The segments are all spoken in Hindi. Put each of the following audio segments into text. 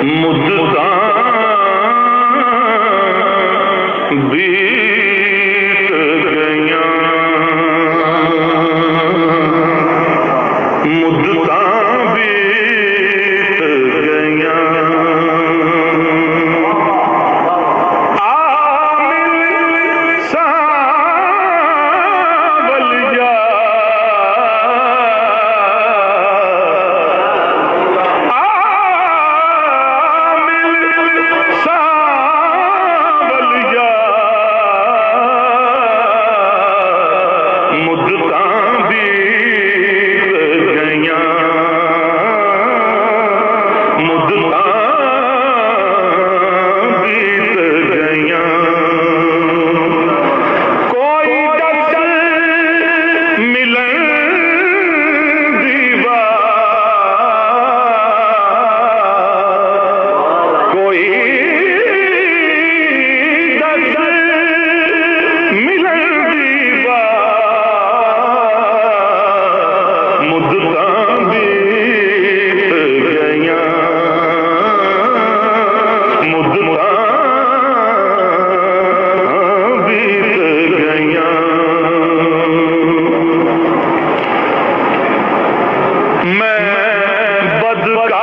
मुद्दा बीत गया, मुद्दा बीत गया। आमिल सावल जा, आमिल सावल जा, मुद्दा बीत गया, मुद्दा बीत गया। कोई दर्शन मिलन दीवा, कोई दर्शन मिलन दीवा, मुद्दा बीत गया, मुद्दा बीत गया। मैं बदकार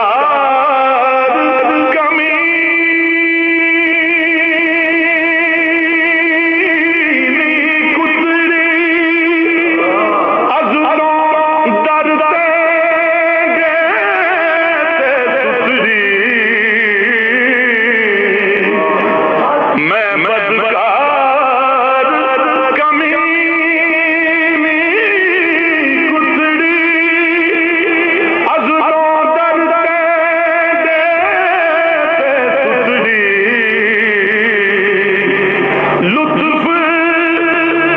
कमीनी कुतरी अज़लों दरते गेते सुतरी, मैं बदकार कमीनी कुतरी अज़लों दरते गेते सुतरी। लुत्फ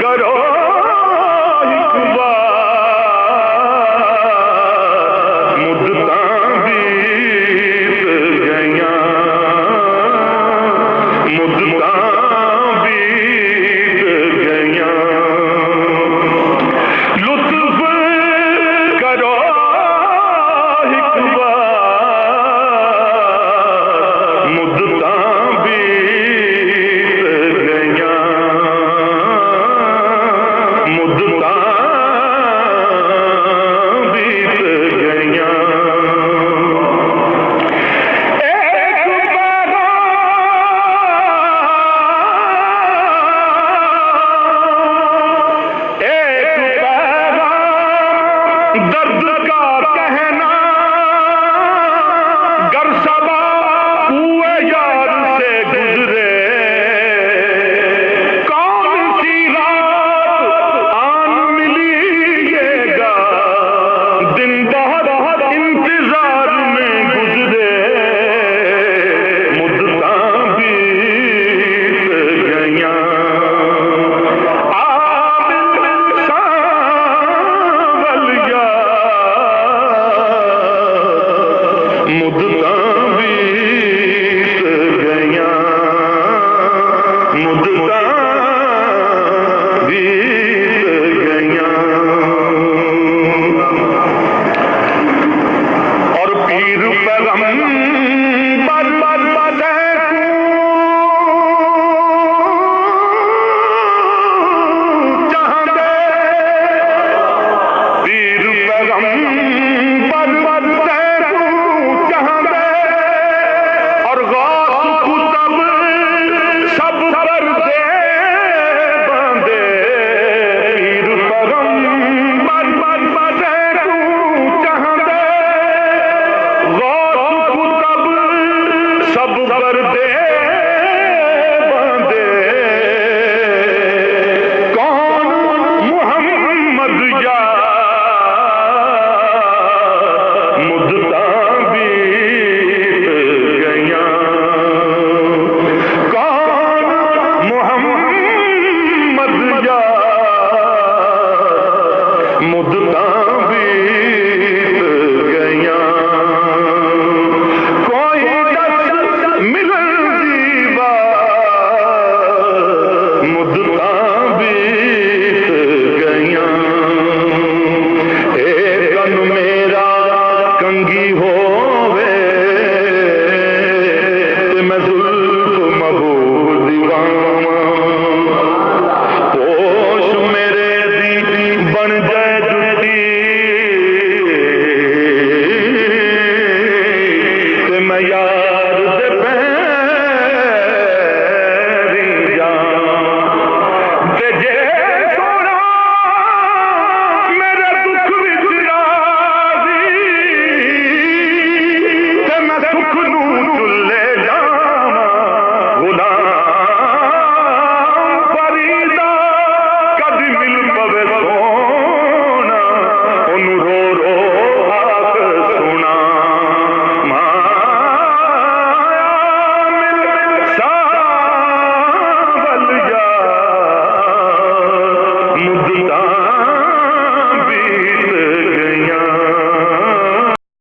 करो एक बार, मुद्दा बीत गया, मुद्दा बीत गया। लुत्फ करो एक बार, मुद्दा बीत गया, मुद्दा बीत गया। एक पैगाम दर्द का कहना, गर सबा हुए यार से गुजरे। कौन सी रात आन मिली ये गा, दिन बहुत इंतजार में गुजरे। मुद्दा बीत गया, आमिल सावल जा, मुद्दा बीत गया, मुद्दा बीत गया। और पीर पैगंबर